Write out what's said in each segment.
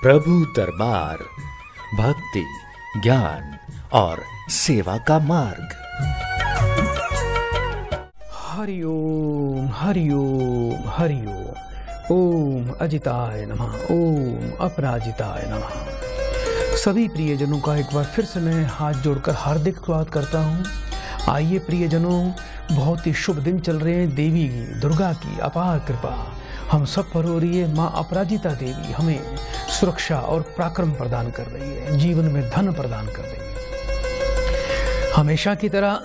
प्रभु दरबार, भक्ति, ज्ञान और सेवा का मार्ग। हरि ओम हरि ओम हरि ओम। ओम अजिताय नमः, ओम अपराजिताय नमः। सभी प्रियजनों का एक बार फिर से मैं हाथ जोड़कर हार्दिक स्वागत करता हूँ। आइए प्रियजनों, बहुत ही शुभ दिन चल रहे हैं। देवी दुर्गा की अपार कृपा हम सब पर हो रही है। माँ अपराजिता देवी हमें सुरक्षा और पराक्रम प्रदान कर रही है, जीवन में धन प्रदान कर रही है। हमेशा की तरह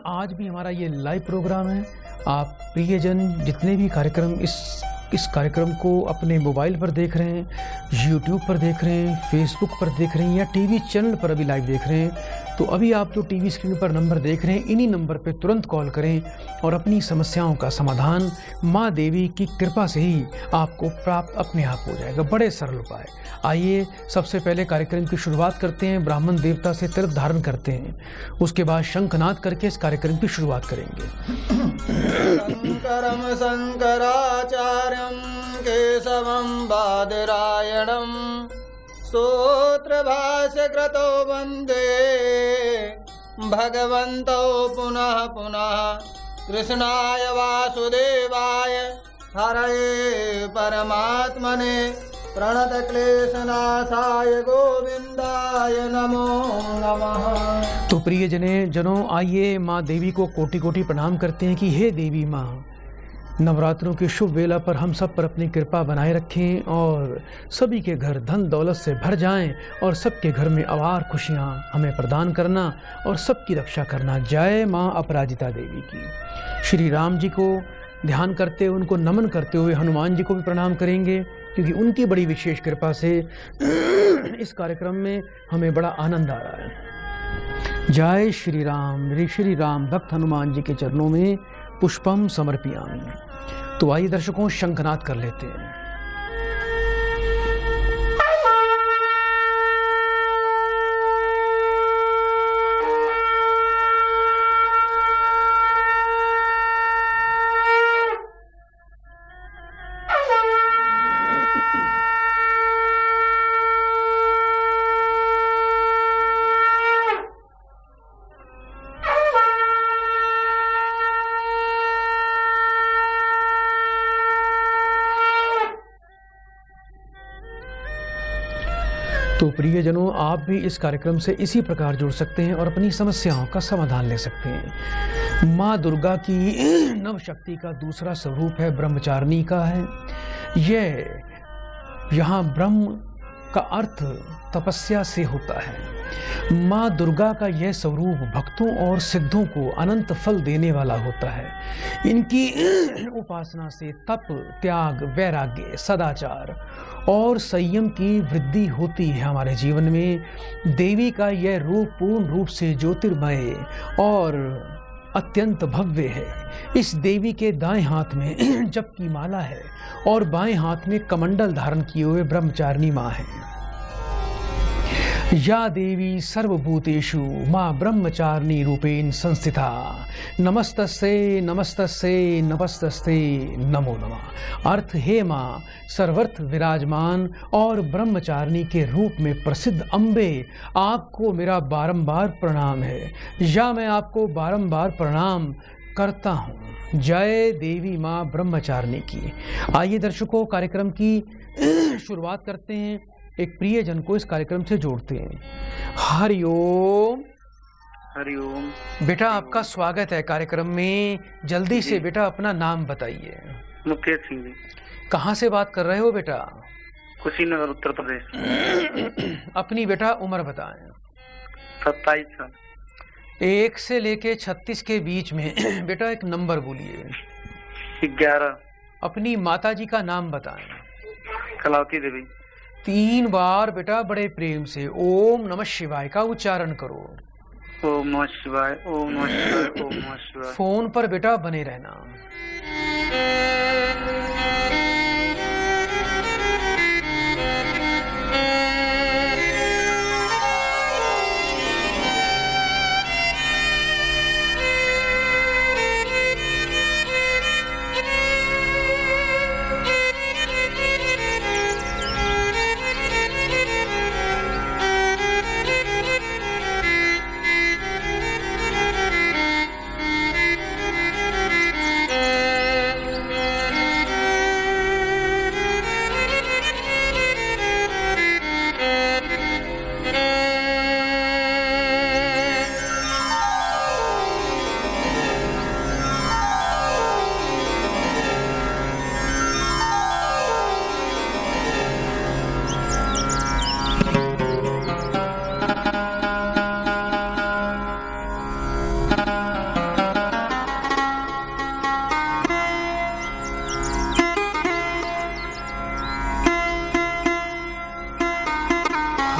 आज भी हमारा ये लाइव प्रोग्राम है। आप प्रियजन जितने भी कार्यक्रम इस कार्यक्रम को अपने मोबाइल पर देख रहे हैं, यूट्यूब पर देख रहे हैं, फेसबुक पर देख रहे हैं या टीवी चैनल पर अभी लाइव देख रहे हैं, तो अभी आप जो टीवी स्क्रीन पर नंबर देख रहे हैं, इन्हीं नंबर पे तुरंत कॉल करें और अपनी समस्याओं का समाधान माँ देवी की कृपा से ही आपको प्राप्त अपने आप हो जाएगा। बड़े सरल उपाय। आइए सबसे पहले कार्यक्रम की शुरुआत करते हैं। ब्राह्मण देवता से तिलक धारण करते हैं, उसके बाद शंखनाद करके इस कार्यक्रम की शुरुआत करेंगे। शंकरम शंकराचार्यम केशवम बादरायणम स्तोत्रभाष्य कृतो वंदे भगवन्तो पुनः पुनः कृष्णाय वासुदेवाय हरये परमात्मने प्रणतक्लेशनाशाय गोविंदाय नमो नमः। तो प्रिय जनों, आइए माँ देवी को कोटि कोटि प्रणाम करते हैं कि हे देवी माँ, नवरात्रों की शुभ वेला पर हम सब पर अपनी कृपा बनाए रखें और सभी के घर धन दौलत से भर जाएं और सबके घर में अपार खुशियां हमें प्रदान करना और सबकी रक्षा करना। जय माँ अपराजिता देवी की। श्री राम जी को ध्यान करते हुए, उनको नमन करते हुए हनुमान जी को भी प्रणाम करेंगे, क्योंकि उनकी बड़ी विशेष कृपा से इस कार्यक्रम में हमें बड़ा आनंद आ रहा है। जय श्री राम भक्त हनुमान जी के चरणों में पुष्पम समर्पयामि। तो आइए दर्शकों, शंखनाद कर लेते हैं। तो प्रियजनों, आप भी इस कार्यक्रम से इसी प्रकार जुड़ सकते हैं और अपनी समस्याओं का समाधान ले सकते हैं। माँ दुर्गा की नव शक्ति का दूसरा स्वरूप है, ब्रह्मचारिणी का है। यहाँ ब्रह्म का अर्थ तपस्या से होता है। माँ दुर्गा का यह स्वरूप भक्तों और सिद्धों को अनंत फल देने वाला होता है। इनकी उपासना से तप, त्याग, वैराग्य, सदाचार और संयम की वृद्धि होती है हमारे जीवन में। देवी का यह रूप पूर्ण रूप से ज्योतिर्मय और अत्यंत भव्य है। इस देवी के दाएं हाथ में जप की माला है और बाएं हाथ में कमंडल धारण किए हुए ब्रह्मचारिणी माँ है। या देवी सर्वभूतेषु माँ ब्रह्मचारिणी रूपेण संस्थिता, नमस्तस्यै नमस्तस्यै नमस्तस्यै नमो नमः। अर्थ, हे माँ सर्वत्र विराजमान और ब्रह्मचारिणी के रूप में प्रसिद्ध अम्बे, आपको मेरा बारंबार प्रणाम है, या मैं आपको बारंबार प्रणाम करता हूँ। जय देवी माँ ब्रह्मचारिणी की। आइए दर्शकों, कार्यक्रम की शुरुआत करते हैं। एक प्रियजन को इस कार्यक्रम से जोड़ते हैं। हरि ओम। हरि ओम। बेटा, आपका स्वागत है कार्यक्रम में। जल्दी से बेटा अपना नाम बताइए। मुकेश सिंह जी। कहाँ से बात कर रहे हो बेटा? कुशीनगर, उत्तर प्रदेश। अपनी बेटा उम्र बताएं। 27 साल। 1 से लेके 36 के बीच में बेटा एक नंबर बोलिए। 11। अपनी माता जी का नाम बताएं। कलावती देवी। 3 बार बेटा बड़े प्रेम से ओम नमः शिवाय का उच्चारण करो। ओम नमः शिवाय, ओम नमः शिवाय, ओम नमः शिवाय। फोन पर बेटा बने रहना।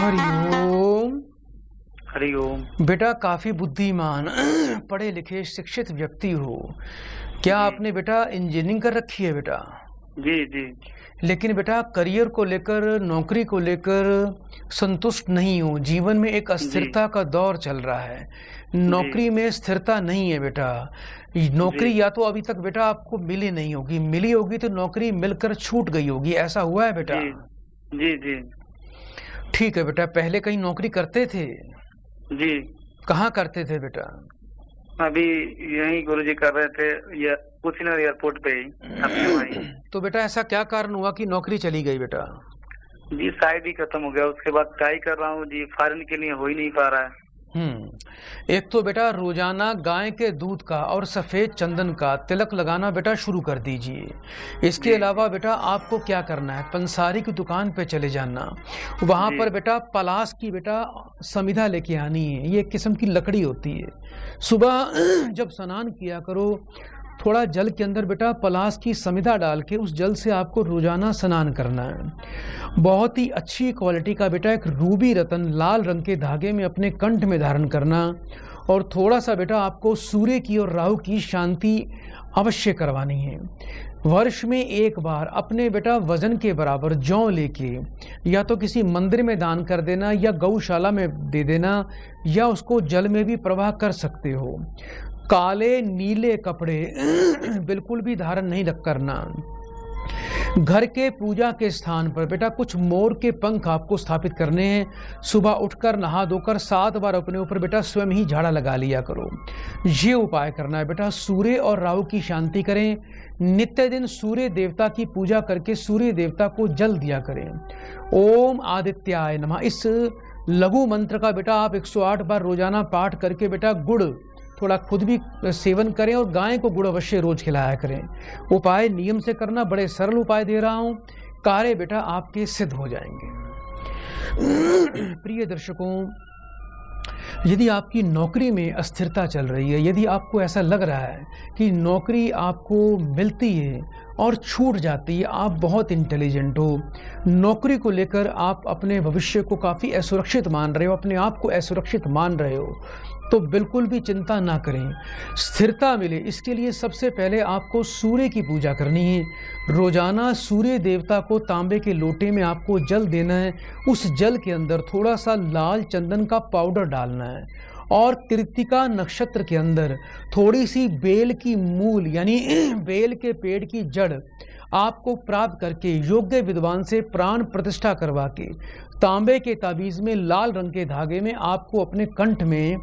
हरिओम। हरिओम। बेटा काफी बुद्धिमान पढ़े लिखे शिक्षित व्यक्ति हो। क्या आपने बेटा इंजीनियरिंग कर रखी है बेटा? जी जी। लेकिन बेटा करियर को लेकर, नौकरी को लेकर संतुष्ट नहीं हो। जीवन में एक अस्थिरता का दौर चल रहा है। नौकरी में स्थिरता नहीं है बेटा। नौकरी या तो अभी तक बेटा आपको मिली नहीं होगी, मिली होगी तो नौकरी मिलकर छूट गई होगी। ऐसा हुआ है बेटा? जी जी। ठीक है बेटा। पहले कहीं नौकरी करते थे? जी। कहाँ करते थे बेटा? अभी यही गुरुजी कर रहे थे, या कुशीनगर एयरपोर्ट पे ही अपने वहीं। तो बेटा ऐसा क्या कारण हुआ कि नौकरी चली गई बेटा? जी शायद ही खत्म हो गया, उसके बाद ट्राई कर रहा हूँ जी, फॉरेन के लिए हो ही नहीं पा रहा है। एक तो बेटा रोजाना गाय के दूध का और सफेद चंदन का तिलक लगाना बेटा शुरू कर दीजिए। इसके अलावा बेटा आपको क्या करना है, पंसारी की दुकान पे चले जाना। वहां पर बेटा पलास की बेटा समिधा लेके आनी है। ये एक किस्म की लकड़ी होती है। सुबह जब स्नान किया करो, थोड़ा जल के अंदर बेटा पलास की समिधा डाल के उस जल से आपको रोजाना स्नान करना है। बहुत ही अच्छी क्वालिटी का बेटा एक रूबी रतन लाल रंग के धागे में अपने कंठ में धारण करना। और थोड़ा सा बेटा आपको सूर्य की और राहु की शांति अवश्य करवानी है। वर्ष में एक बार अपने बेटा वजन के बराबर जौ लेके या तो किसी मंदिर में दान कर देना या गौशाला में दे देना, या उसको जल में भी प्रवाह कर सकते हो। काले नीले कपड़े बिल्कुल भी धारण नहीं करना। घर के पूजा के स्थान पर बेटा कुछ मोर के पंख आपको स्थापित करने हैं। सुबह उठकर नहा धोकर 7 बार अपने ऊपर बेटा स्वयं ही झाड़ा लगा लिया करो। ये उपाय करना है बेटा। सूर्य और राहु की शांति करें। नित्य दिन सूर्य देवता की पूजा करके सूर्य देवता को जल दिया करें। ओम आदित्याय नमः इस लघु मंत्र का बेटा आप 108 बार रोजाना पाठ करके बेटा गुड़ थोड़ा खुद भी सेवन करें और गाय को गुड़ अवश्य रोज खिलाया करें। उपाय नियम से करना। बड़े सरल उपाय दे रहा हूं, कार्य बेटा आपके सिद्ध हो जाएंगे। प्रिय दर्शकों, यदि आपकी नौकरी में अस्थिरता चल रही है, यदि आपको ऐसा लग रहा है कि नौकरी आपको मिलती है और छूट जाती है, आप बहुत इंटेलिजेंट हो, नौकरी को लेकर आप अपने भविष्य को काफ़ी असुरक्षित मान रहे हो, अपने आप को असुरक्षित मान रहे हो, तो बिल्कुल भी चिंता ना करें। स्थिरता मिले इसके लिए सबसे पहले आपको सूर्य की पूजा करनी है। रोजाना सूर्य देवता को तांबे के लोटे में आपको जल देना है। उस जल के अंदर थोड़ा सा लाल चंदन का पाउडर डालना है और कृत्तिका नक्षत्र के अंदर थोड़ी सी बेल की मूल यानी बेल के पेड़ की जड़ आपको प्राप्त करके योग्य विद्वान से प्राण प्रतिष्ठा करवा के तांबे के ताबीज में लाल रंग के धागे में आपको अपने कंठ में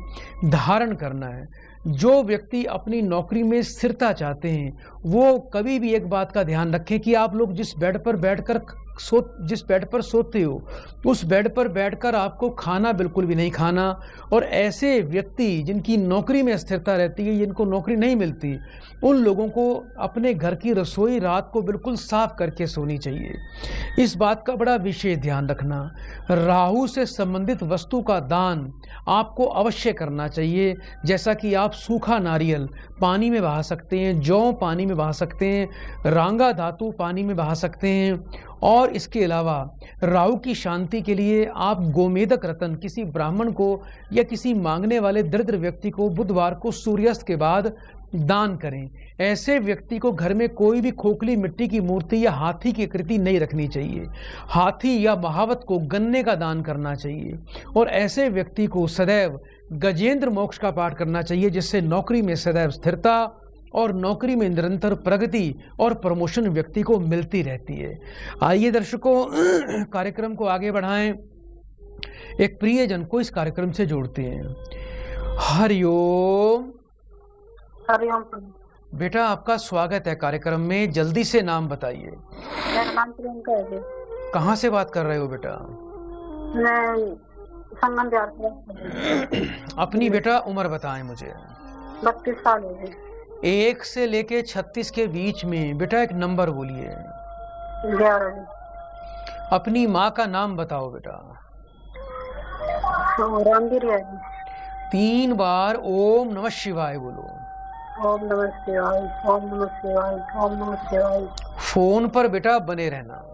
धारण करना है। जो व्यक्ति अपनी नौकरी में स्थिरता चाहते हैं वो कभी भी एक बात का ध्यान रखें कि आप लोग जिस बेड पर सोते हो उस बेड पर बैठकर आपको खाना बिल्कुल भी नहीं खाना। और ऐसे व्यक्ति जिनकी नौकरी में स्थिरता रहती है, जिनको नौकरी नहीं मिलती, उन लोगों को अपने घर की रसोई रात को बिल्कुल साफ करके सोनी चाहिए। इस बात का बड़ा विशेष ध्यान रखना। राहु से संबंधित वस्तु का दान आपको अवश्य करना चाहिए, जैसा कि आप सूखा नारियल पानी में बहा सकते हैं, जौ पानी में बहा सकते हैं, रांगा धातु पानी में बहा सकते हैं। और इसके अलावा राहु की शांति के लिए आप गोमेदक रतन किसी ब्राह्मण को या किसी मांगने वाले दरिद्र व्यक्ति को बुधवार को सूर्यास्त के बाद दान करें। ऐसे व्यक्ति को घर में कोई भी खोखली मिट्टी की मूर्ति या हाथी की आकृति नहीं रखनी चाहिए। हाथी या महावत को गन्ने का दान करना चाहिए। और ऐसे व्यक्ति को सदैव गजेंद्र मोक्ष का पाठ करना चाहिए, जिससे नौकरी में सदैव स्थिरता और नौकरी में निरंतर प्रगति और प्रमोशन व्यक्ति को मिलती रहती है। आइए दर्शकों, कार्यक्रम को आगे बढ़ाएं। एक प्रियजन को इस कार्यक्रम से जोड़ते हैं। हरिओम। हरिओम। बेटा आपका स्वागत है कार्यक्रम में। जल्दी से नाम बताइए। मेरा नाम प्रियंका है। कहाँ से बात कर रहे हो बेटा? मैं संगम बिहार से। अपनी बेटा उम्र बताएं मुझे। 32 साल हो गए। 1 से लेके 36 के बीच में बेटा एक नंबर बोलिए। 11। अपनी माँ का नाम बताओ बेटा। रामगिरी है। 3 बार ओम नमः शिवाय बोलो। ओम नमः शिवाय, ओम नमः शिवाय, ओम नमः शिवाय। फोन पर बेटा बने रहना।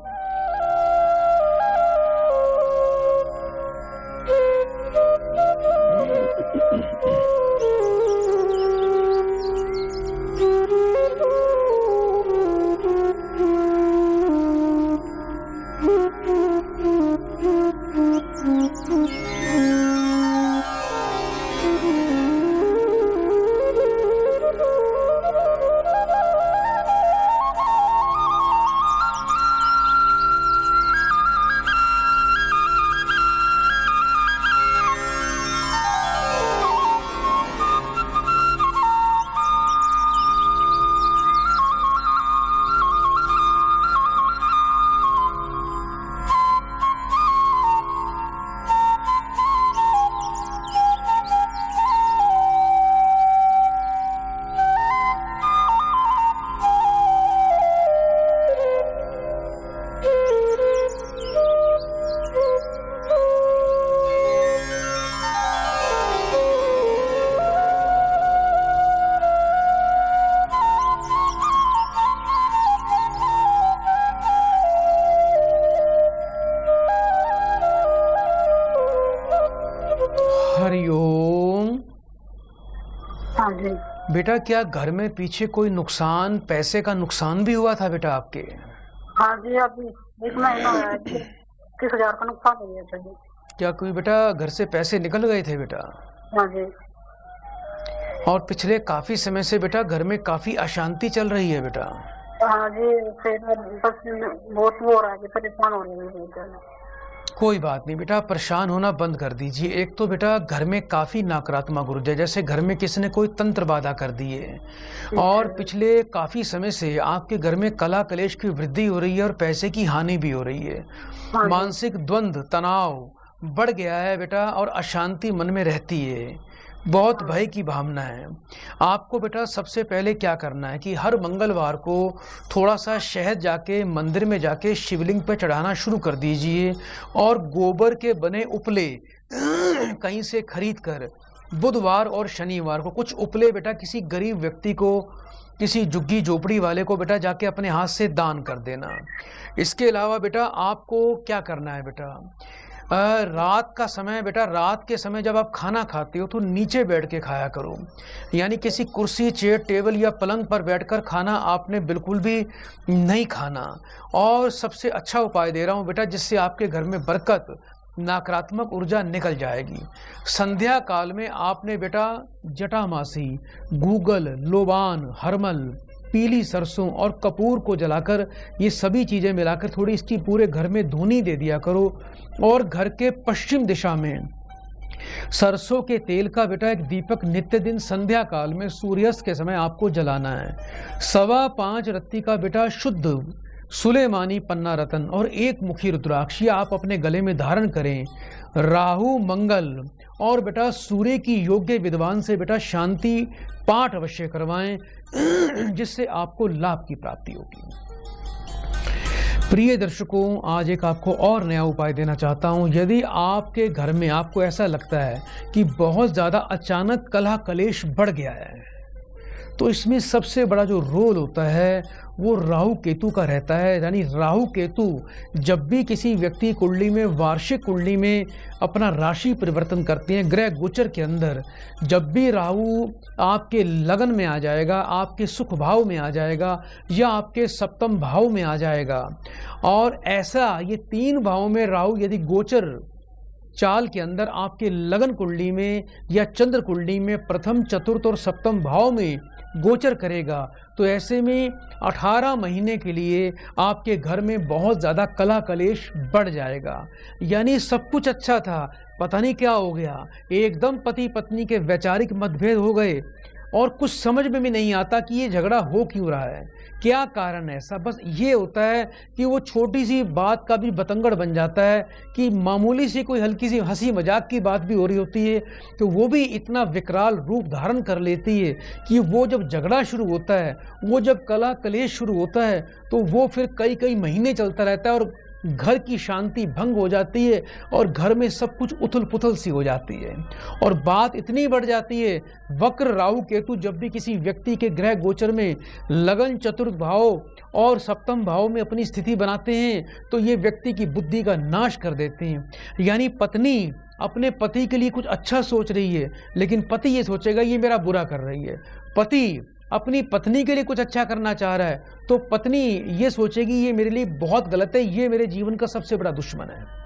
जी। बेटा क्या घर में पीछे कोई नुकसान, पैसे का नुकसान भी हुआ था बेटा आपके? हाँ जी, अभी 1 महीना हुआ है, 30,000 का नुकसान हो गया था जी। क्या कोई बेटा घर से पैसे निकल गए थे बेटा? हाँ जी। और पिछले काफी समय से बेटा घर में काफी अशांति चल रही है बेटा? हाँ जी, फिर बस बहुत वो हो रहा है कि परेशान हो रही है। कोई बात नहीं बेटा, परेशान होना बंद कर दीजिए। एक तो बेटा घर में काफी नकारात्मक ऊर्जा, जैसे घर में किसी ने कोई तंत्र बाधा कर दी है, और पिछले काफी समय से आपके घर में कला कलेश की वृद्धि हो रही है और पैसे की हानि भी हो रही है। मानसिक द्वंद्व, तनाव बढ़ गया है बेटा, और अशांति मन में रहती है, बहुत भय की भावना है। आपको बेटा सबसे पहले क्या करना है कि हर मंगलवार को थोड़ा सा शहद जाके मंदिर में जाके शिवलिंग पे चढ़ाना शुरू कर दीजिए, और गोबर के बने उपले कहीं से खरीद कर बुधवार और शनिवार को कुछ उपले बेटा किसी गरीब व्यक्ति को, किसी झुग्गी झोपड़ी वाले को बेटा जाके अपने हाथ से दान कर देना। इसके अलावा बेटा आपको क्या करना है बेटा, रात का समय बेटा, रात के समय जब आप खाना खाते हो तो नीचे बैठ के खाया करो, यानी किसी कुर्सी, चेयर, टेबल या पलंग पर बैठकर खाना आपने बिल्कुल भी नहीं खाना। और सबसे अच्छा उपाय दे रहा हूँ बेटा, जिससे आपके घर में बरकत, नकारात्मक ऊर्जा निकल जाएगी। संध्या काल में आपने बेटा जटामासी, गूगल, लोबान, हरमल, पीली सरसों और कपूर को जलाकर, ये सभी चीज़ें मिलाकर थोड़ी इसकी पूरे घर में धुनी दे दिया करो। और घर के पश्चिम दिशा में सरसों के तेल का बेटा एक दीपक नित्य दिन संध्या काल में सूर्यास्त के समय आपको जलाना है। 5.25 रत्ती का बेटा शुद्ध सुलेमानी पन्ना रतन और 1 मुखी रुद्राक्षी आप अपने गले में धारण करें। राहु, मंगल और बेटा सूर्य की योग्य विद्वान से बेटा शांति पाठ अवश्य करवाएं, जिससे आपको लाभ की प्राप्ति होगी। प्रिय दर्शकों, आज एक आपको और नया उपाय देना चाहता हूं। यदि आपके घर में आपको ऐसा लगता है कि बहुत ज़्यादा अचानक कलह कलेश बढ़ गया है, तो इसमें सबसे बड़ा जो रोल होता है वो राहु केतु का रहता है। यानी राहु केतु जब भी किसी व्यक्ति कुंडली में, वार्षिक कुंडली में अपना राशि परिवर्तन करते हैं, ग्रह गोचर के अंदर जब भी राहु आपके लगन में आ जाएगा, आपके सुख भाव में आ जाएगा या आपके सप्तम भाव में आ जाएगा, और ऐसा ये 3 भावों में राहु यदि गोचर चाल के अंदर आपके लगन कुंडली में या चंद्र कुंडली में प्रथम, चतुर्थ और सप्तम भाव में गोचर करेगा, तो ऐसे में 18 महीने के लिए आपके घर में बहुत ज़्यादा कलह कलेश बढ़ जाएगा। यानी सब कुछ अच्छा था, पता नहीं क्या हो गया, एकदम पति पत्नी के वैचारिक मतभेद हो गए और कुछ समझ में भी नहीं आता कि ये झगड़ा हो क्यों रहा है, क्या कारण है ऐसा। बस ये होता है कि वो छोटी सी बात का भी बतंगड़ बन जाता है कि मामूली सी कोई हल्की सी हंसी मजाक की बात भी हो रही होती है, तो वो भी इतना विकराल रूप धारण कर लेती है कि वो जब झगड़ा शुरू होता है, वो जब कलह कलेश शुरू होता है, तो वो फिर कई कई महीने चलता रहता है और घर की शांति भंग हो जाती है और घर में सब कुछ उथल पुथल सी हो जाती है। और बात इतनी बढ़ जाती है, वक्र राहु केतु जब भी किसी व्यक्ति के ग्रह गोचर में लगन, चतुर्थ भाव और सप्तम भाव में अपनी स्थिति बनाते हैं, तो ये व्यक्ति की बुद्धि का नाश कर देते हैं। यानी पत्नी अपने पति के लिए कुछ अच्छा सोच रही है, लेकिन पति ये सोचेगा ये मेरा बुरा कर रही है। पति अपनी पत्नी के लिए कुछ अच्छा करना चाह रहा है, तो पत्नी ये सोचेगी ये मेरे लिए बहुत गलत है, ये मेरे जीवन का सबसे बड़ा दुश्मन है।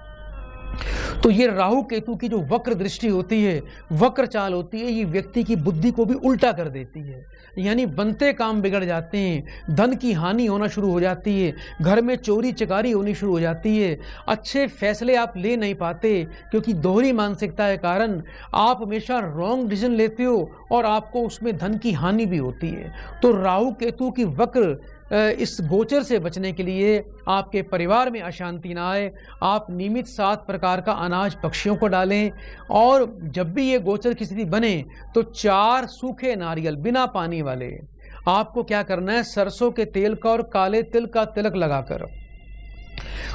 तो ये राहु केतु की जो वक्र दृष्टि होती है, वक्र चाल होती है, ये व्यक्ति की बुद्धि को भी उल्टा कर देती है। यानी बनते काम बिगड़ जाते हैं, धन की हानि होना शुरू हो जाती है, घर में चोरी चकारी होनी शुरू हो जाती है, अच्छे फैसले आप ले नहीं पाते क्योंकि दोहरी मानसिकता के कारण आप हमेशा रॉन्ग डिसीजन लेते हो और आपको उसमें धन की हानि भी होती है। तो राहु केतु की वक्र इस गोचर से बचने के लिए आपके परिवार में अशांति ना आए, आप नियमित 7 प्रकार का अनाज पक्षियों को डालें, और जब भी ये गोचर की स्थिति बने तो 4 सूखे नारियल बिना पानी वाले आपको क्या करना है, सरसों के तेल का और काले तिल का तिलक लगाकर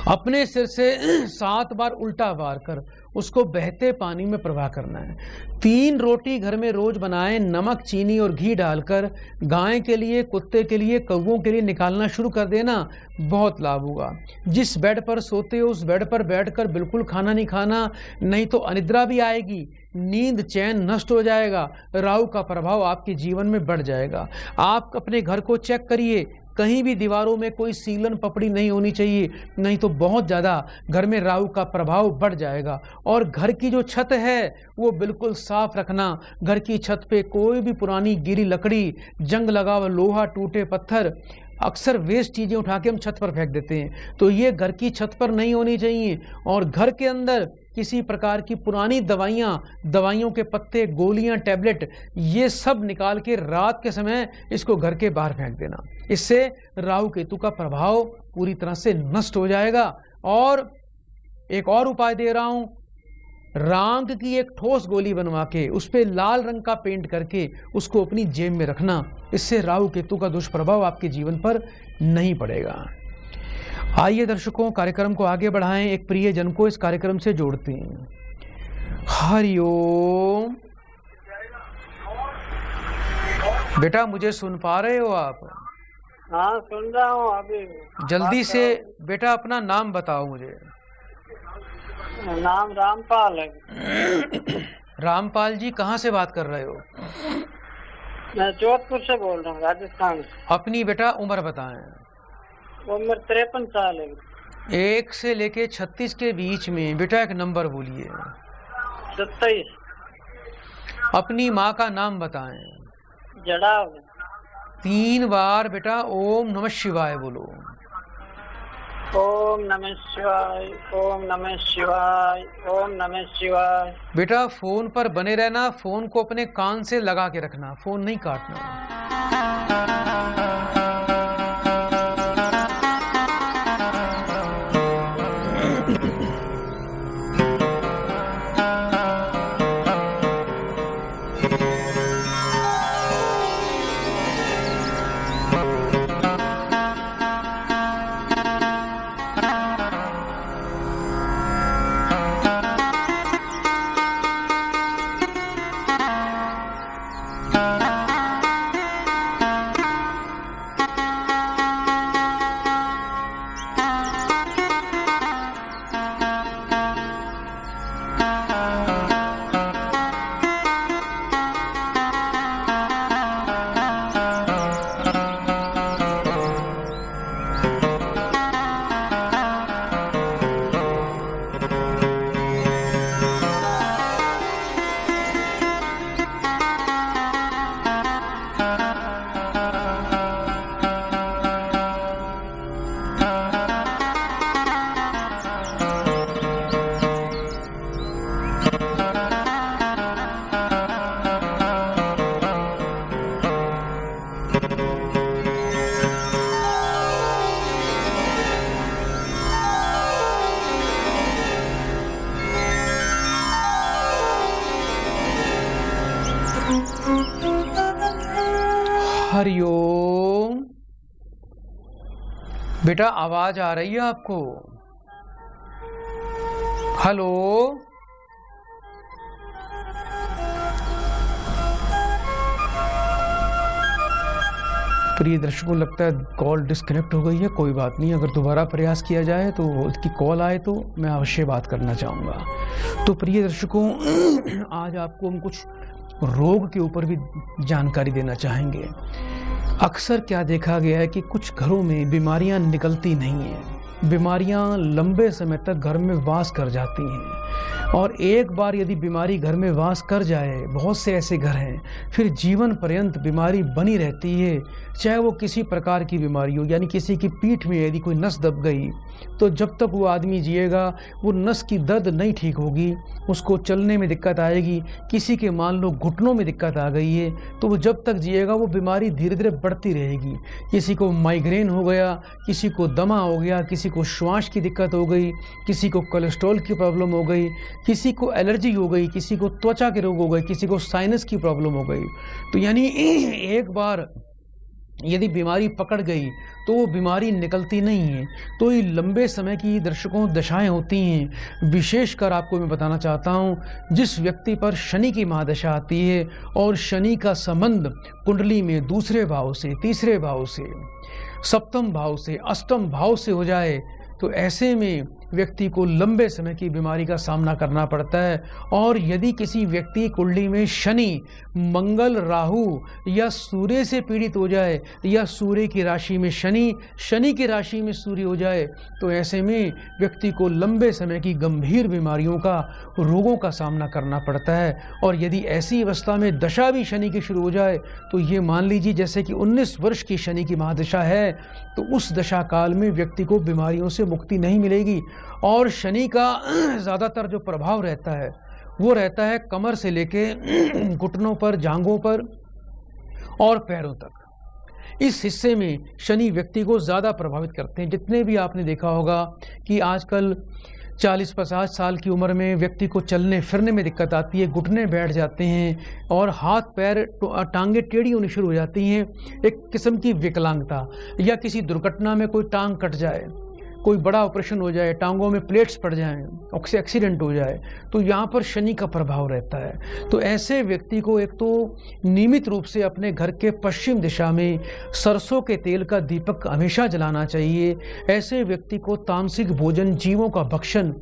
अपने सिर से 7 बार उल्टा वार कर उसको बहते पानी में प्रवाह करना है। 3 रोटी घर में रोज बनाएं, नमक, चीनी और घी डालकर गाय के लिए, कुत्ते के लिए, कौवों के लिए निकालना शुरू कर देना, बहुत लाभ होगा। जिस बेड पर सोते हो उस बेड पर बैठकर बिल्कुल खाना नहीं खाना, नहीं तो अनिद्रा भी आएगी, नींद चैन नष्ट हो जाएगा, राहु का प्रभाव आपके जीवन में बढ़ जाएगा। आप अपने घर को चेक करिए, कहीं भी दीवारों में कोई सीलन पपड़ी नहीं होनी चाहिए, नहीं तो बहुत ज़्यादा घर में राहु का प्रभाव बढ़ जाएगा। और घर की जो छत है वो बिल्कुल साफ रखना। घर की छत पे कोई भी पुरानी गिरी लकड़ी, जंग लगा हुआ लोहा, टूटे पत्थर, अक्सर वेस्ट चीज़ें उठा के हम छत पर फेंक देते हैं, तो ये घर की छत पर नहीं होनी चाहिए। और घर के अंदर किसी प्रकार की पुरानी दवाइयाँ, दवाइयों के पत्ते, गोलियाँ, टैबलेट, ये सब निकाल के रात के समय इसको घर के बाहर फेंक देना। इससे राहु केतु का प्रभाव पूरी तरह से नष्ट हो जाएगा। और एक और उपाय दे रहा हूँ, रांग की एक ठोस गोली बनवा के उस पर लाल रंग का पेंट करके उसको अपनी जेब में रखना। इससे राहु केतु का दुष्प्रभाव आपके जीवन पर नहीं पड़ेगा। आइए दर्शकों, कार्यक्रम को आगे बढ़ाएं, एक प्रिय जन को इस कार्यक्रम से जोड़ते हैं। हरिओम। बेटा मुझे सुन पा रहे हो आप? हाँ सुन रहा हूँ अभी। जल्दी से बेटा अपना नाम बताओ मुझे। नाम रामपाल है। रामपाल जी, कहाँ से बात कर रहे हो? मैं जोधपुर से बोल रहा हूँ, राजस्थान से। अपनी बेटा उम्र बताएं। उम्र 53 साल है। 1 से लेके 36 के बीच में। बेटा एक नंबर बोलिए। 27। अपनी माँ का नाम बताएं। जड़ाव। 3 बार बेटा ओम नमः शिवाय बोलो। ओम नमः शिवाय, ओम नमः शिवाय, ओम नमः शिवाय। बेटा फोन पर बने रहना, फोन को अपने कान से लगा के रखना, फोन नहीं काटना। हरिओम। बेटा आवाज आ रही है आपको? हेलो। प्रिय दर्शकों, लगता है कॉल डिस्कनेक्ट हो गई है। कोई बात नहीं, अगर दोबारा प्रयास किया जाए तो इसकी कॉल आए तो मैं अवश्य बात करना चाहूँगा। तो प्रिय दर्शकों, आज आपको हम कुछ रोग के ऊपर भी जानकारी देना चाहेंगे। अक्सर क्या देखा गया है कि कुछ घरों में बीमारियां निकलती नहीं हैं, बीमारियां लंबे समय तक घर में वास कर जाती हैं। और एक बार यदि बीमारी घर में वास कर जाए, बहुत से ऐसे घर हैं, फिर जीवन पर्यंत बीमारी बनी रहती है। चाहे वो किसी प्रकार की बीमारी हो, यानी किसी की पीठ में यदि कोई नस दब गई तो जब तक वो आदमी जिएगा वो नस की दर्द नहीं ठीक होगी, उसको चलने में दिक्कत आएगी। किसी के मान लो घुटनों में दिक्कत आ गई है तो वो जब तक जिएगा वो बीमारी धीरे धीरे बढ़ती रहेगी। किसी को माइग्रेन हो गया, किसी को दमा हो गया, किसी को श्वास की दिक्कत हो गई, किसी को कोलेस्ट्रॉल की प्रॉब्लम हो गई, किसी को एलर्जी हो गई, किसी को त्वचा के रोग हो गए, किसी को साइनस की प्रॉब्लम हो गई। तो यानी एक बार यदि बीमारी पकड़ गई तो वो बीमारी निकलती नहीं है। तो ये लंबे समय की दर्शकों दशाएं होती हैं। विशेषकर आपको मैं बताना चाहता हूँ, जिस व्यक्ति पर शनि की महादशा आती है और शनि का संबंध कुंडली में दूसरे भाव से, तीसरे भाव से, सप्तम भाव से, अष्टम भाव से हो जाए, तो ऐसे में व्यक्ति को लंबे समय की बीमारी का सामना करना पड़ता है। और यदि किसी व्यक्ति की कुंडली में शनि, मंगल, राहु या सूर्य से पीड़ित हो जाए, या सूर्य की राशि में शनि, शनि की राशि में सूर्य हो जाए, तो ऐसे में व्यक्ति को लंबे समय की गंभीर बीमारियों का, रोगों का सामना करना पड़ता है। और यदि ऐसी अवस्था में दशा भी शनि की शुरू हो जाए, तो ये मान लीजिए जैसे कि 19 वर्ष की शनि की महादशा है, तो उस दशा काल में व्यक्ति को बीमारियों से मुक्ति नहीं मिलेगी। और शनि का ज़्यादातर जो प्रभाव रहता है वो रहता है कमर से लेके घुटनों पर, जांघों पर और पैरों तक। इस हिस्से में शनि व्यक्ति को ज़्यादा प्रभावित करते हैं। जितने भी आपने देखा होगा कि आजकल 40-50 साल की उम्र में व्यक्ति को चलने फिरने में दिक्कत आती है, घुटने बैठ जाते हैं और हाथ पैर टांगे टेढ़ी होनी शुरू हो जाती हैं। एक किस्म की विकलांगता, या किसी दुर्घटना में कोई टांग कट जाए, कोई बड़ा ऑपरेशन हो जाए, टांगों में प्लेट्स पड़ जाएं, एक्सीडेंट हो जाए, तो यहाँ पर शनि का प्रभाव रहता है। तो ऐसे व्यक्ति को एक तो नियमित रूप से अपने घर के पश्चिम दिशा में सरसों के तेल का दीपक हमेशा जलाना चाहिए। ऐसे व्यक्ति को तामसिक भोजन, जीवों का भक्षण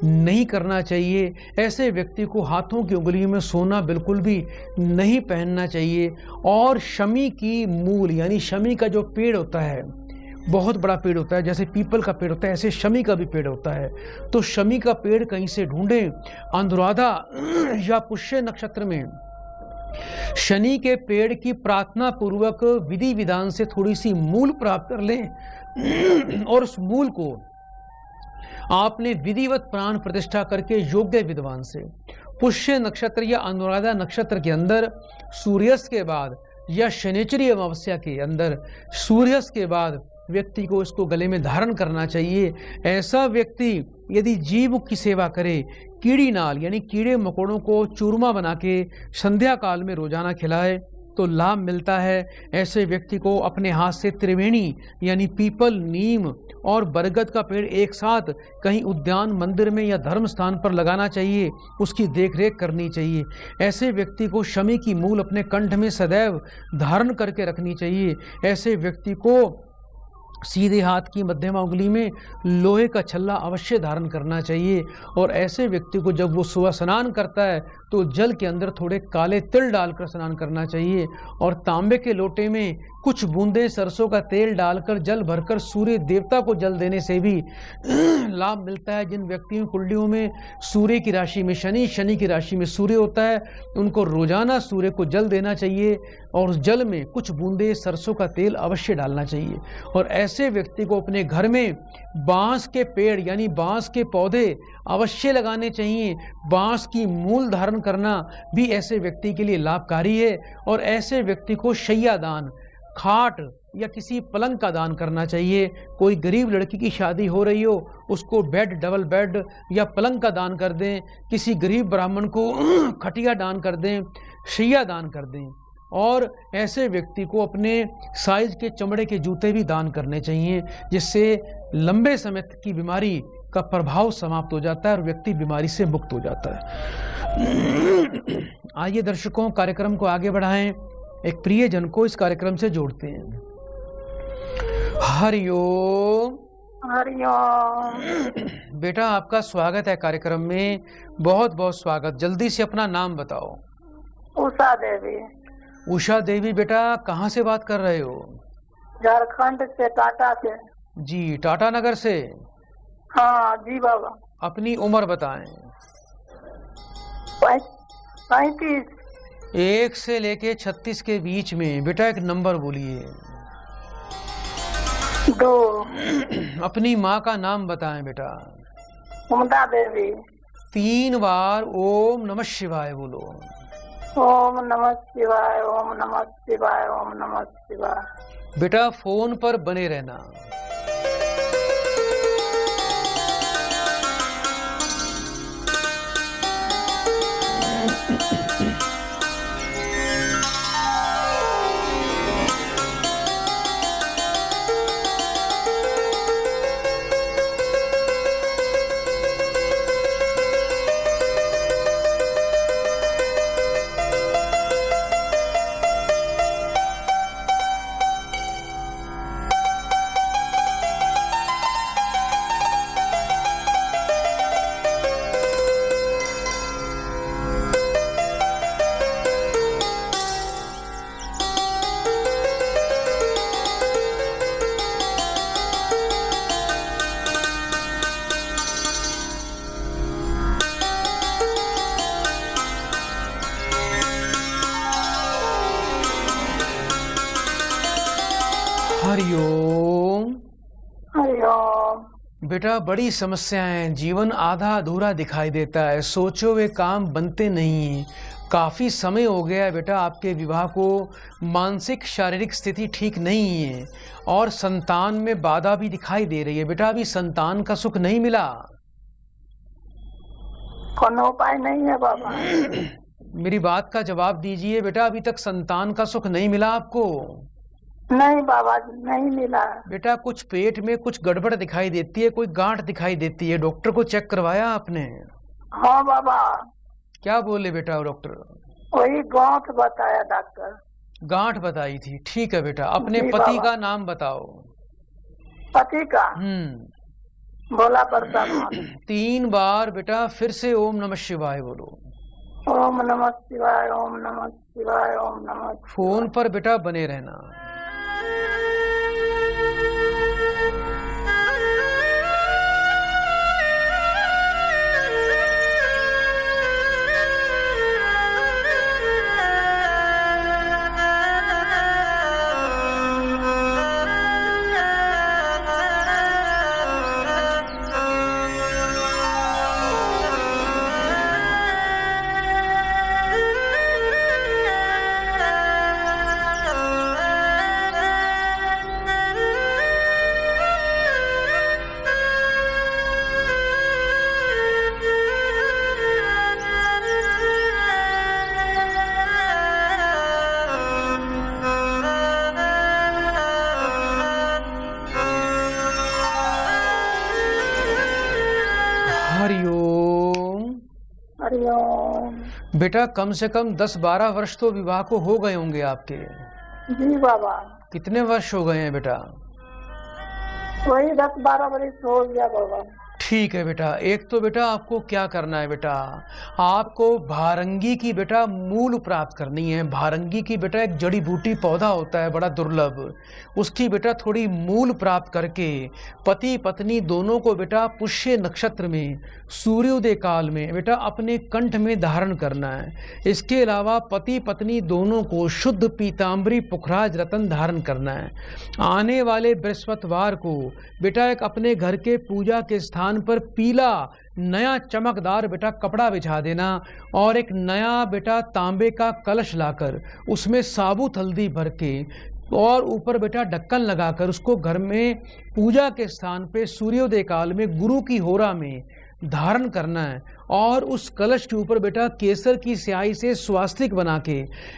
नहीं करना चाहिए। ऐसे व्यक्ति को हाथों की उंगलियों में सोना बिल्कुल भी नहीं पहनना चाहिए। और शमी की मूल, यानी शमी का जो पेड़ होता है, बहुत बड़ा पेड़ होता है, जैसे पीपल का पेड़ होता है, ऐसे शमी का भी पेड़ होता है। तो शमी का पेड़ कहीं से ढूंढें। अनुराधा या पुष्य नक्षत्र में शनि के पेड़ की प्रार्थना पूर्वक विधि विधान से थोड़ी सी मूल प्राप्त कर लें और उस मूल को आपने विधिवत प्राण प्रतिष्ठा करके योग्य विद्वान से पुष्य नक्षत्र या अनुराधा नक्षत्र के अंदर सूर्यास्त के बाद या शनिचरी अमावस्या के अंदर सूर्यास्त के बाद व्यक्ति को इसको गले में धारण करना चाहिए। ऐसा व्यक्ति यदि जीव की सेवा करे, कीड़ी नाल यानी कीड़े मकोड़ों को चूरमा बना के संध्या काल में रोजाना खिलाए, तो लाभ मिलता है। ऐसे व्यक्ति को अपने हाथ से त्रिवेणी यानी पीपल, नीम और बरगद का पेड़ एक साथ कहीं उद्यान, मंदिर में या धर्म स्थान पर लगाना चाहिए, उसकी देखरेख करनी चाहिए। ऐसे व्यक्ति को शमी की मूल अपने कंठ में सदैव धारण करके रखनी चाहिए। ऐसे व्यक्ति को सीधे हाथ की मध्यमा उंगली में लोहे का छल्ला अवश्य धारण करना चाहिए। और ऐसे व्यक्ति को जब वो सुबह स्नान करता है तो जल के अंदर थोड़े काले तिल डालकर स्नान करना चाहिए। और तांबे के लोटे में कुछ बूंदें सरसों का तेल डालकर जल भरकर सूर्य देवता को जल देने से भी लाभ मिलता है। जिन व्यक्तियों कुंडलियों में सूर्य की राशि में शनि, शनि की राशि में सूर्य होता है, उनको रोजाना सूर्य को जल देना चाहिए और उस जल में कुछ बूंदे सरसों का तेल अवश्य डालना चाहिए। और ऐसे व्यक्ति को अपने घर में बांस के पेड़ यानी बांस के पौधे अवश्य लगाने चाहिए। बांस की मूल धारण करना भी ऐसे व्यक्ति के लिए लाभकारी है। और ऐसे व्यक्ति को शैया दान, खाट या किसी पलंग का दान करना चाहिए। कोई गरीब लड़की की शादी हो रही हो, उसको बेड, डबल बेड या पलंग का दान कर दें। किसी गरीब ब्राह्मण को खटिया दान कर दें, शैया दान कर दें। और ऐसे व्यक्ति को अपने साइज के चमड़े के जूते भी दान करने चाहिए, जिससे लंबे समय की बीमारी का प्रभाव समाप्त हो जाता है और व्यक्ति बीमारी से मुक्त हो जाता है। आइए दर्शकों, कार्यक्रम को आगे बढ़ाएं, एक प्रियजन को इस कार्यक्रम से जोड़ते हैं। हरिओम। हरिओम। बेटा, आपका स्वागत है कार्यक्रम में, बहुत बहुत स्वागत। जल्दी से अपना नाम बताओ। उषा देवी। उषा देवी, बेटा कहाँ से बात कर रहे हो? झारखंड से, टाटा से। जी, टाटा नगर से। हाँ जी बाबा। अपनी उम्र बताएं। 35। 1 से लेके 36 के बीच में। बेटा एक नंबर बोलिए। 2। अपनी माँ का नाम बताएं बेटा। उमदा देवी। 3 बार ओम नमः शिवाय बोलो। ओम नमः शिवाय, ओम नमः शिवाय, ओम नमः शिवाय। बेटा फोन पर बने रहना। हरिओम। हरिओम। बेटा बड़ी समस्याएं, जीवन आधा अधूरा दिखाई देता है, सोचो वे काम बनते नहीं हैं। काफ़ी समय हो गया है बेटा आपके विवाह को, मानसिक शारीरिक स्थिति ठीक नहीं है और संतान में बाधा भी दिखाई दे रही है। बेटा अभी संतान का सुख नहीं मिला। कोनो उपाय नहीं है बाबा? मेरी बात का जवाब दीजिए बेटा, अभी तक संतान का सुख नहीं मिला आपको? नहीं बाबा जी, नहीं मिला। बेटा कुछ पेट में कुछ गड़बड़ दिखाई देती है, कोई गांठ दिखाई देती है, डॉक्टर को चेक करवाया आपने? हाँ बाबा। क्या बोले बेटा डॉक्टर? वही गांठ बताया डॉक्टर। गांठ बताई थी, ठीक है बेटा। अपने जी पति बाबा। का नाम बताओ। पति का भोला प्रसाद मान। 3 बार बेटा फिर से ओम नमः शिवाय बोलो। ओम नमः शिवाय, ओम नमः शिवाय, ओम नमः शिवाय। फोन पर बेटा बने रहना। हरिओम। हरिओम। बेटा कम से कम 10-12 वर्ष तो विवाह को हो गए होंगे आपके। जी बाबा। कितने वर्ष हो गए हैं बेटा? वही 10-12 बरस हो गया बाबा। ठीक है बेटा। एक तो बेटा आपको क्या करना है बेटा, आपको भारंगी की बेटा मूल प्राप्त करनी है। भारंगी की बेटा एक जड़ी बूटी पौधा होता है बड़ा दुर्लभ, उसकी बेटा थोड़ी मूल प्राप्त करके पति पत्नी दोनों को बेटा पुष्य नक्षत्र में सूर्योदय काल में बेटा अपने कंठ में धारण करना है। इसके अलावा पति पत्नी दोनों को शुद्ध पीताम्बरी पुखराज रत्न धारण करना है। आने वाले बृहस्पतिवार को बेटा एक अपने घर के पूजा के स्थान पर पीला नया चमकदार बेटा कपड़ा बिछा देना और एक नया बेटा तांबे का कलश लाकर उसमें साबुत हल्दी भर के और ऊपर बेटा ढक्कन लगाकर उसको घर में पूजा के स्थान पे सूर्योदय काल में गुरु की होरा में धारण करना है। और उस कलश के ऊपर बेटा केसर की स्याही से स्वास्तिक बना के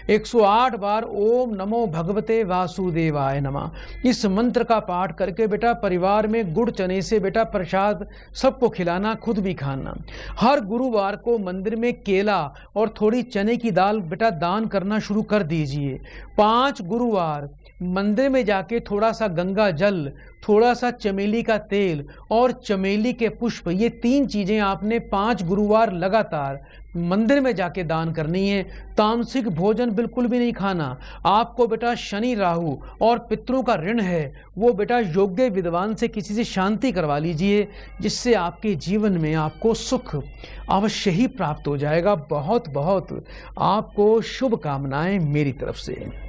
108 बार ओम नमो भगवते वासुदेवाय नमः इस मंत्र का पाठ करके बेटा परिवार में गुड़ चने से बेटा प्रसाद सबको खिलाना, खुद भी खाना। हर गुरुवार को मंदिर में केला और थोड़ी चने की दाल बेटा दान करना शुरू कर दीजिए। 5 गुरुवार मंदिर में जाके थोड़ा सा गंगा जल, थोड़ा सा चमेली का तेल और चमेली के पुष्प, ये 3 चीजें आपने 5 गुरुवार लगातार मंदिर में जाके दान करनी है। तामसिक भोजन बिल्कुल भी नहीं खाना। आपको बेटा शनि राहु और पितरों का ऋण है, वो बेटा योग्य विद्वान से किसी से शांति करवा लीजिए, जिससे आपके जीवन में आपको सुख अवश्य ही प्राप्त हो जाएगा। बहुत बहुत आपको शुभकामनाएं मेरी तरफ से।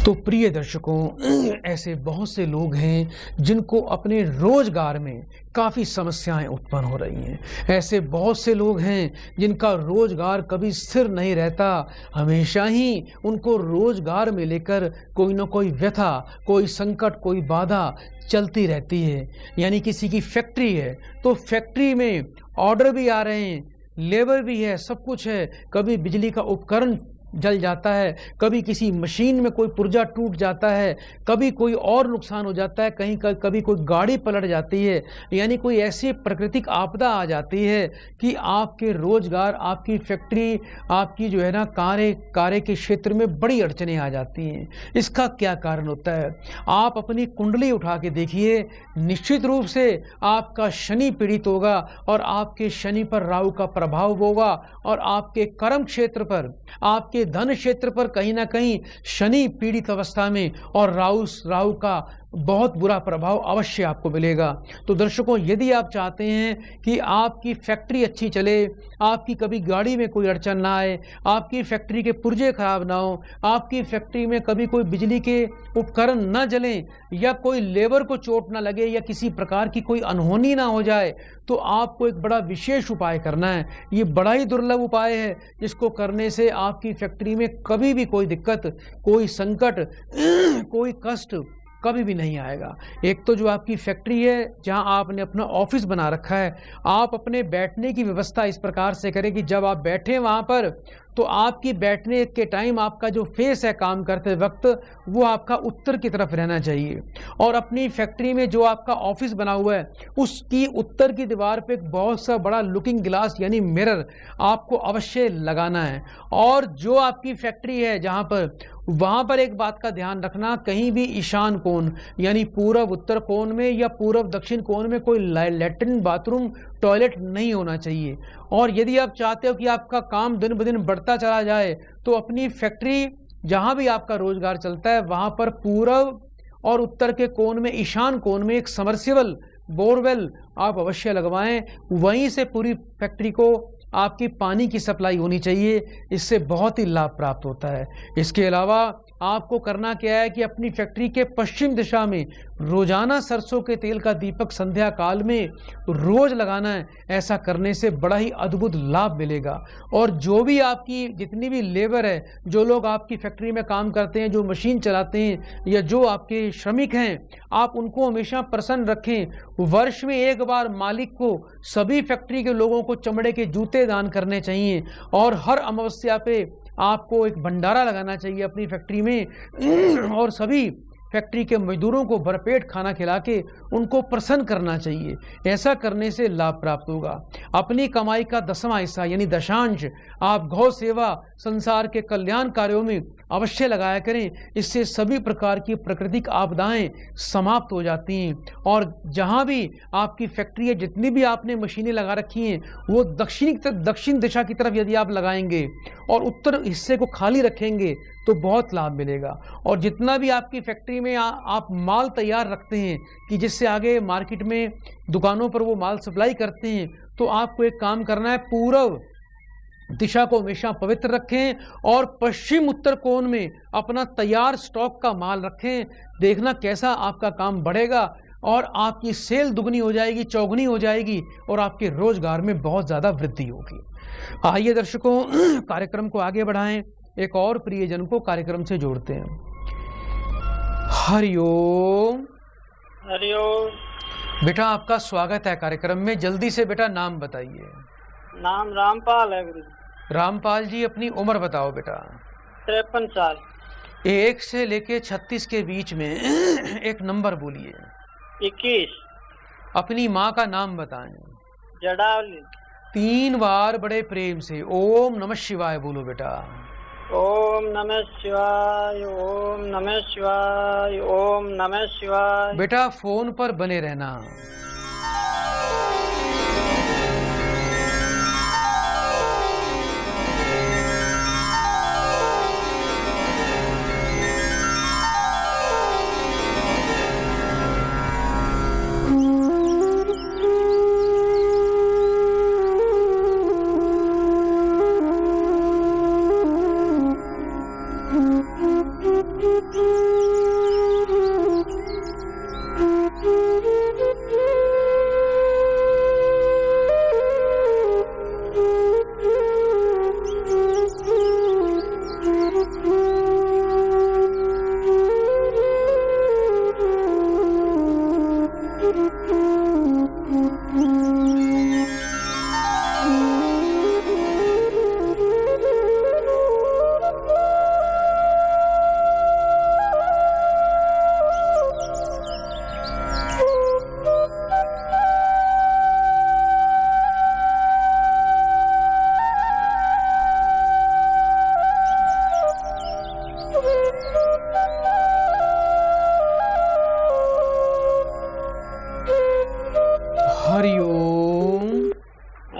तो प्रिय दर्शकों, ऐसे बहुत से लोग हैं जिनको अपने रोजगार में काफ़ी समस्याएं उत्पन्न हो रही हैं। ऐसे बहुत से लोग हैं जिनका रोजगार कभी स्थिर नहीं रहता, हमेशा ही उनको रोजगार में लेकर कोई ना कोई व्यथा, कोई संकट, कोई बाधा चलती रहती है। यानी किसी की फैक्ट्री है तो फैक्ट्री में ऑर्डर भी आ रहे हैं, लेबर भी है, सब कुछ है, कभी बिजली का उपकरण जल जाता है, कभी किसी मशीन में कोई पुर्जा टूट जाता है, कभी कोई और नुकसान हो जाता है, कभी कोई गाड़ी पलट जाती है। यानी कोई ऐसी प्राकृतिक आपदा आ जाती है कि आपके रोजगार, आपकी फैक्ट्री, आपकी जो है ना कार्य के क्षेत्र में बड़ी अड़चनें आ जाती हैं। इसका क्या कारण होता है? आप अपनी कुंडली उठा के देखिए, निश्चित रूप से आपका शनि पीड़ित होगा और आपके शनि पर राहु का प्रभाव होगा और आपके कर्म क्षेत्र पर, आपके धन क्षेत्र पर कहीं ना कहीं शनि पीड़ित अवस्था में और राहु का बहुत बुरा प्रभाव अवश्य आपको मिलेगा। तो दर्शकों, यदि आप चाहते हैं कि आपकी फैक्ट्री अच्छी चले, आपकी कभी गाड़ी में कोई अड़चन ना आए, आपकी फैक्ट्री के पुर्जे खराब ना हो, आपकी फैक्ट्री में कभी कोई बिजली के उपकरण न जलें, या कोई लेबर को चोट ना लगे, या किसी प्रकार की कोई अनहोनी ना हो जाए, तो आपको एक बड़ा विशेष उपाय करना है। ये बड़ा ही दुर्लभ उपाय है, जिसको करने से आपकी फैक्ट्री में कभी भी कोई दिक्कत, कोई संकट, कोई कष्ट कभी भी नहीं आएगा। एक तो जो आपकी फैक्ट्री है, जहां आपने अपना ऑफिस बना रखा है, आप अपने बैठने की व्यवस्था इस प्रकार से करें कि जब आप बैठें वहां पर, तो आपकी बैठने के टाइम आपका जो फेस है काम करते वक्त, वो आपका उत्तर की तरफ रहना चाहिए। और अपनी फैक्ट्री में जो आपका ऑफिस बना हुआ है, उसकी उत्तर की दीवार पे एक बहुत सा बड़ा लुकिंग ग्लास यानी मिरर आपको अवश्य लगाना है। और जो आपकी फैक्ट्री है जहाँ पर, वहाँ पर एक बात का ध्यान रखना, कहीं भी ईशान कोण यानी पूरब उत्तर कोण में या पूरब दक्षिण कोण में कोई लैट्रिन, बाथरूम, टॉयलेट नहीं होना चाहिए। और यदि आप चाहते हो कि आपका काम दिन ब दिन बढ़ता चला जाए, तो अपनी फैक्ट्री जहाँ भी आपका रोजगार चलता है, वहाँ पर पूरब और उत्तर के कोण में, ईशान कोण में एक सबमर्सिबल बोरवेल आप अवश्य लगवाएं। वहीं से पूरी फैक्ट्री को आपकी पानी की सप्लाई होनी चाहिए। इससे बहुत ही लाभ प्राप्त होता है। इसके अलावा आपको करना क्या है कि अपनी फैक्ट्री के पश्चिम दिशा में रोजाना सरसों के तेल का दीपक संध्या काल में रोज लगाना है। ऐसा करने से बड़ा ही अद्भुत लाभ मिलेगा। और जो भी आपकी जितनी भी लेबर है, जो लोग आपकी फैक्ट्री में काम करते हैं, जो मशीन चलाते हैं, या जो आपके श्रमिक हैं, आप उनको हमेशा प्रसन्न रखें। वर्ष में एक बार मालिक को सभी फैक्ट्री के लोगों को चमड़े के जूते दान करने चाहिए। और हर अमावस्या पे आपको एक भंडारा लगाना चाहिए अपनी फैक्ट्री में, और सभी फैक्ट्री के मजदूरों को भरपेट खाना खिला के उनको प्रसन्न करना चाहिए। ऐसा करने से लाभ प्राप्त होगा। अपनी कमाई का 10वां हिस्सा यानी दशांश आप गौ सेवा, संसार के कल्याण कार्यों में अवश्य लगाया करें। इससे सभी प्रकार की प्राकृतिक आपदाएं समाप्त हो जाती हैं। और जहां भी आपकी फैक्ट्री है, जितनी भी आपने मशीनें लगा रखी हैं, वो दक्षिण दिशा की तरफ यदि आप लगाएंगे और उत्तर हिस्से को खाली रखेंगे, तो बहुत लाभ मिलेगा। और जितना भी आपकी फैक्ट्री में आप माल तैयार रखते हैं कि जिससे आगे मार्केट में, दुकानों पर वो माल सप्लाई करते हैं, तो आपको एक काम करना है, पूर्व दिशा को हमेशा पवित्र रखें और पश्चिम उत्तर कोण में अपना तैयार स्टॉक का माल रखें। देखना कैसा आपका काम बढ़ेगा और आपकी सेल दुगनी हो जाएगी, चौगुनी हो जाएगी, और आपके रोजगार में बहुत ज्यादा वृद्धि होगी। आइए दर्शकों, कार्यक्रम को आगे बढ़ाएं, एक और प्रियजन को कार्यक्रम से जोड़ते हैं। हरिओम। हरिओम। बेटा, आपका स्वागत है कार्यक्रम में। जल्दी से बेटा नाम बताइए। नाम रामपाल है गुरु। रामपाल जी, अपनी उम्र बताओ बेटा। 53 साल। 1 से लेके 36 के बीच में एक नंबर बोलिए। 21। अपनी माँ का नाम बताएं। जड़ावली। 3 बार बड़े प्रेम से ओम नमः शिवाय बोलो बेटा। ओम नमः शिवाय, ओम नमः शिवाय, ओम नमः शिवाय। बेटा फोन पर बने रहना।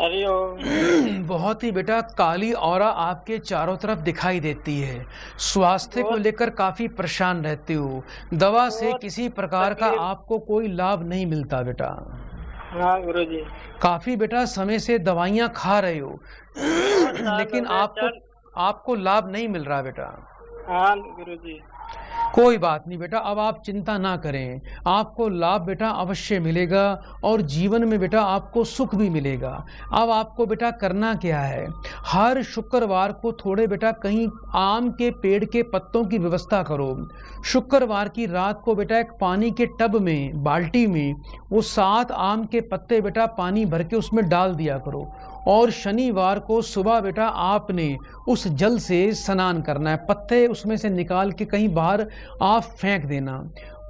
हरिओम। बहुत ही बेटा काली ऑरा आपके चारों तरफ दिखाई देती है। स्वास्थ्य को लेकर काफी परेशान रहते हो। दवा से किसी प्रकार का आपको कोई लाभ नहीं मिलता बेटा। हाँ गुरुजी। काफी बेटा समय से दवाइयाँ खा रहे हो लेकिन आपको लाभ नहीं मिल रहा बेटा। हाँ गुरुजी। कोई बात नहीं बेटा, अब आप चिंता ना करें, आपको लाभ बेटा अवश्य मिलेगा और जीवन में बेटा आपको सुख भी मिलेगा। अब आपको बेटा करना क्या है, हर शुक्रवार को थोड़े बेटा कहीं आम के पेड़ के पत्तों की व्यवस्था करो। शुक्रवार की रात को बेटा एक पानी के टब में, बाल्टी में वो 7 आम के पत्ते बेटा पानी भर के उसमें डाल दिया करो और शनिवार को सुबह बेटा आपने उस जल से स्नान करना है। पत्ते उसमें से निकाल के कहीं बाहर आप फेंक देना।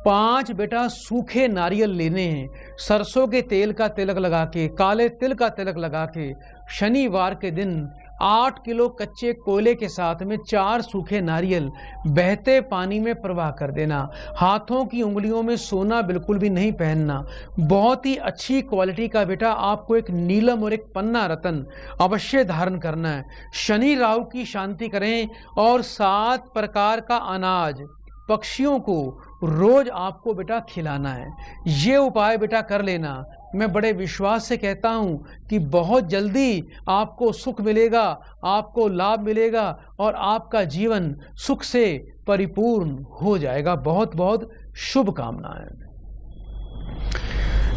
5 बेटा सूखे नारियल लेने हैं, सरसों के तेल का तिलक लगा के, काले तिल का तिलक लगा के शनिवार के दिन 8 किलो कच्चे कोयले के साथ में 4 सूखे नारियल बहते पानी में प्रवाह कर देना। हाथों की उंगलियों में सोना बिल्कुल भी नहीं पहनना। बहुत ही अच्छी क्वालिटी का बेटा आपको एक नीलम और एक पन्ना रतन अवश्य धारण करना है। शनि राहु की शांति करें और 7 प्रकार का अनाज पक्षियों को रोज आपको बेटा खिलाना है। ये उपाय बेटा कर लेना। मैं बड़े विश्वास से कहता हूँ कि बहुत जल्दी आपको सुख मिलेगा, आपको लाभ मिलेगा और आपका जीवन सुख से परिपूर्ण हो जाएगा। बहुत बहुत शुभकामनाएं।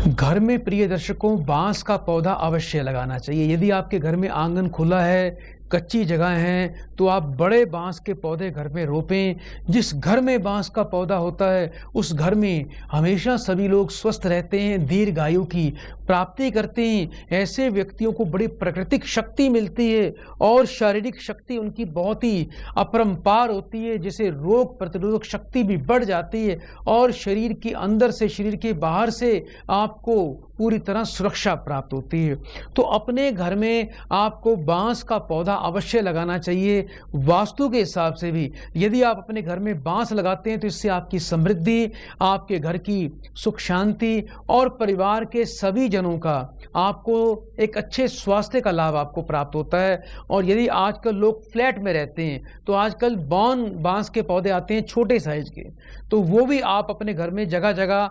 घर में प्रिय दर्शकों बांस का पौधा अवश्य लगाना चाहिए। यदि आपके घर में आंगन खुला है, कच्ची जगह है, तो आप बड़े बांस के पौधे घर में रोपें। जिस घर में बांस का पौधा होता है उस घर में हमेशा सभी लोग स्वस्थ रहते हैं, दीर्घायु की प्राप्ति करते हैं। ऐसे व्यक्तियों को बड़ी प्राकृतिक शक्ति मिलती है और शारीरिक शक्ति उनकी बहुत ही अपरंपार होती है, जिससे रोग प्रतिरोधक शक्ति भी बढ़ जाती है और शरीर के अंदर से, शरीर के बाहर से आपको पूरी तरह सुरक्षा प्राप्त होती है। तो अपने घर में आपको बांस का पौधा अवश्य लगाना चाहिए। वास्तु के हिसाब से भी यदि आप अपने घर में बांस लगाते हैं तो इससे आपकी समृद्धि, आपके घर की सुख शांति और परिवार के सभी जनों का आपको एक अच्छे स्वास्थ्य का लाभ आपको प्राप्त होता है। और यदि आजकल लोग फ्लैट में रहते हैं तो आजकल बांस के पौधे आते हैं छोटे साइज के, तो वो भी आप अपने घर में जगह जगह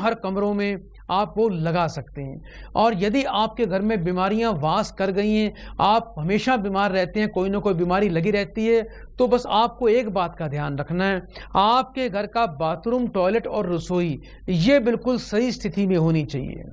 हर कमरों में आप वो लगा सकते हैं। और यदि आपके घर में बीमारियां वास कर गई हैं, आप हमेशा बीमार रहते हैं, कोई ना कोई बीमारी लगी रहती है, तो बस आपको एक बात का ध्यान रखना है, आपके घर का बाथरूम, टॉयलेट और रसोई ये बिल्कुल सही स्थिति में होनी चाहिए।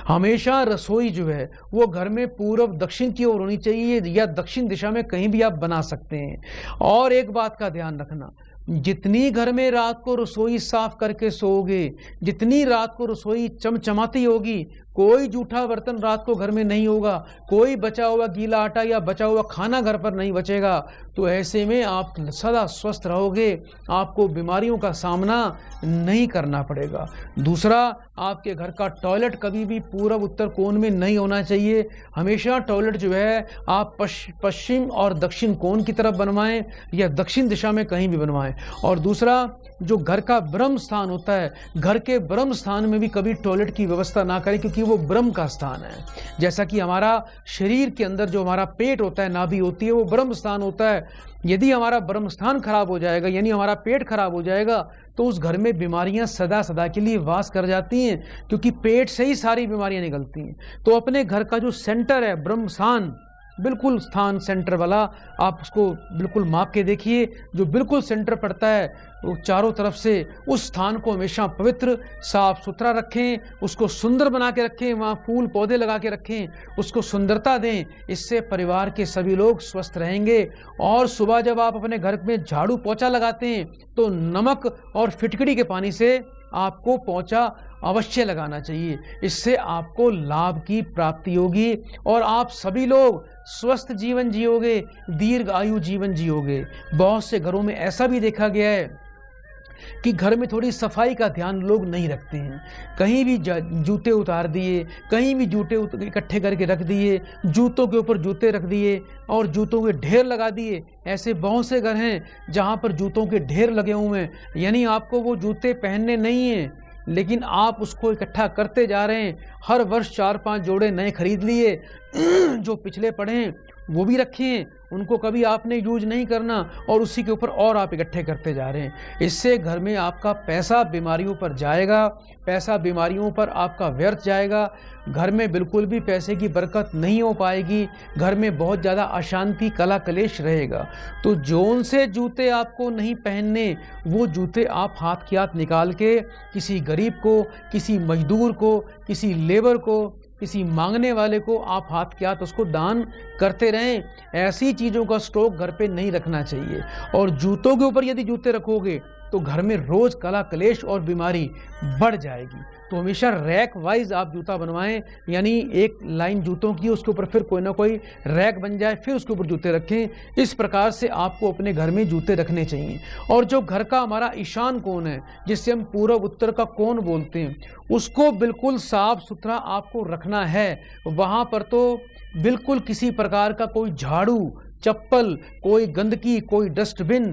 हमेशा रसोई जो है वो घर में पूर्व दक्षिण की ओर होनी चाहिए या दक्षिण दिशा में कहीं भी आप बना सकते हैं। और एक बात का ध्यान रखना, जितनी घर में रात को रसोई साफ करके सोओगे, जितनी रात को रसोई चमचमाती होगी, कोई जूठा बर्तन रात को घर में नहीं होगा, कोई बचा हुआ गीला आटा या बचा हुआ खाना घर पर नहीं बचेगा, तो ऐसे में आप सदा स्वस्थ रहोगे, आपको बीमारियों का सामना नहीं करना पड़ेगा। दूसरा, आपके घर का टॉयलेट कभी भी पूर्व उत्तर कोण में नहीं होना चाहिए। हमेशा टॉयलेट जो है आप पश्चिम और दक्षिण कोण की तरफ बनवाएं या दक्षिण दिशा में कहीं भी बनवाएं। और दूसरा, जो घर का ब्रह्म स्थान होता है, घर के ब्रह्म स्थान में भी कभी टॉयलेट की व्यवस्था ना करें, क्योंकि वो ब्रह्म का स्थान है। जैसा कि हमारा शरीर के अंदर जो हमारा पेट होता है, नाभि होती है, वो ब्रह्म स्थान होता है। यदि हमारा ब्रह्म स्थान खराब हो जाएगा, यानी हमारा पेट खराब हो जाएगा, तो उस घर में बीमारियां सदा सदा के लिए वास कर जाती हैं, क्योंकि पेट से ही सारी बीमारियां निकलती हैं। तो अपने घर का जो सेंटर है, ब्रह्म स्थान, बिल्कुल स्थान सेंटर वाला, आप उसको बिल्कुल माप के देखिए। जो बिल्कुल सेंटर पड़ता है वो चारों तरफ से उस स्थान को हमेशा पवित्र साफ सुथरा रखें, उसको सुंदर बना के रखें, वहाँ फूल पौधे लगा के रखें, उसको सुंदरता दें। इससे परिवार के सभी लोग स्वस्थ रहेंगे। और सुबह जब आप अपने घर में झाड़ू पोछा लगाते हैं तो नमक और फिटकड़ी के पानी से आपको पोछा अवश्य लगाना चाहिए। इससे आपको लाभ की प्राप्ति होगी और आप सभी लोग स्वस्थ जीवन जियोगे, दीर्घ आयु जीवन जियोगे। बहुत से घरों में ऐसा भी देखा गया है कि घर में थोड़ी सफाई का ध्यान लोग नहीं रखते हैं। कहीं भी जूते उतार दिए, कहीं भी जूते इकट्ठे करके रख दिए, जूतों के ऊपर जूते रख दिए और जूतों के ढेर लगा दिए। ऐसे बहुत से घर हैं जहां पर जूतों के ढेर लगे हुए हैं, यानी आपको वो जूते पहनने नहीं हैं, लेकिन आप उसको इकट्ठा करते जा रहे हैं। हर वर्ष 4-5 जोड़े नए खरीद लिए, जो पिछले पड़े हैं वो भी रखे हैं, उनको कभी आपने यूज नहीं करना, और उसी के ऊपर और आप इकट्ठे करते जा रहे हैं। इससे घर में आपका पैसा बीमारियों पर जाएगा, पैसा बीमारियों पर आपका व्यर्थ जाएगा। घर में बिल्कुल भी पैसे की बरकत नहीं हो पाएगी, घर में बहुत ज़्यादा अशांति कला कलेश रहेगा। तो जोन से जूते आपको नहीं पहनने, वो जूते आप हाथ की हाथ निकाल के किसी गरीब को, किसी मजदूर को, किसी लेबर को, किसी मांगने वाले को आप हाथ के हाथ उसको दान करते रहें। ऐसी चीज़ों का स्टॉक घर पे नहीं रखना चाहिए। और जूतों के ऊपर यदि जूते रखोगे तो घर में रोज़ कला कलेश और बीमारी बढ़ जाएगी। तो हमेशा रैक वाइज आप जूता बनवाएं, यानी एक लाइन जूतों की, उसके ऊपर फिर कोई ना कोई रैक बन जाए, फिर उसके ऊपर जूते रखें। इस प्रकार से आपको अपने घर में जूते रखने चाहिए। और जो घर का हमारा ईशान कोण है, जिससे हम पूर्व उत्तर का कोण बोलते हैं, उसको बिल्कुल साफ सुथरा आपको रखना है। वहाँ पर तो बिल्कुल किसी प्रकार का कोई झाड़ू, चप्पल, कोई गंदगी, कोई डस्टबिन,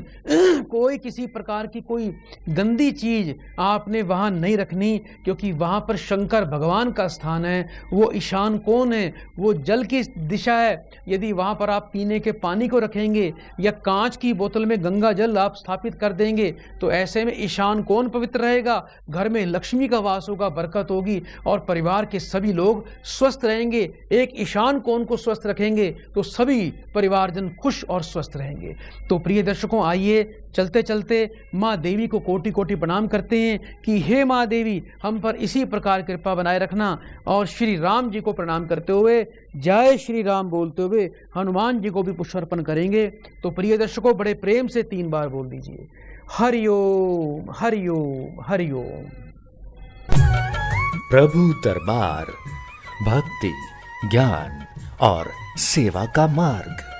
कोई किसी प्रकार की कोई गंदी चीज़ आपने वहाँ नहीं रखनी, क्योंकि वहाँ पर शंकर भगवान का स्थान है, वो ईशान कोण है, वो जल की दिशा है। यदि वहाँ पर आप पीने के पानी को रखेंगे या कांच की बोतल में गंगा जल आप स्थापित कर देंगे, तो ऐसे में ईशान कोण पवित्र रहेगा, घर में लक्ष्मी का वास होगा, बरकत होगी और परिवार के सभी लोग स्वस्थ रहेंगे। एक ईशान कोण को स्वस्थ रखेंगे तो सभी परिवारजन खुश और स्वस्थ रहेंगे। तो प्रिय दर्शकों, आइए चलते चलते माँ देवी को कोटि कोटि प्रणाम करते हैं कि हे माँ देवी, हम पर इसी प्रकार कृपा बनाए रखना। और श्री राम जी को प्रणाम करते हुए जय श्री राम बोलते हुए हनुमान जी को भी पुष्पार्पण करेंगे। तो प्रिय दर्शकों, बड़े प्रेम से 3 बार बोल दीजिए, हरिओम हरिओम हरिओम। प्रभु दरबार, भक्ति, ज्ञान और सेवा का मार्ग।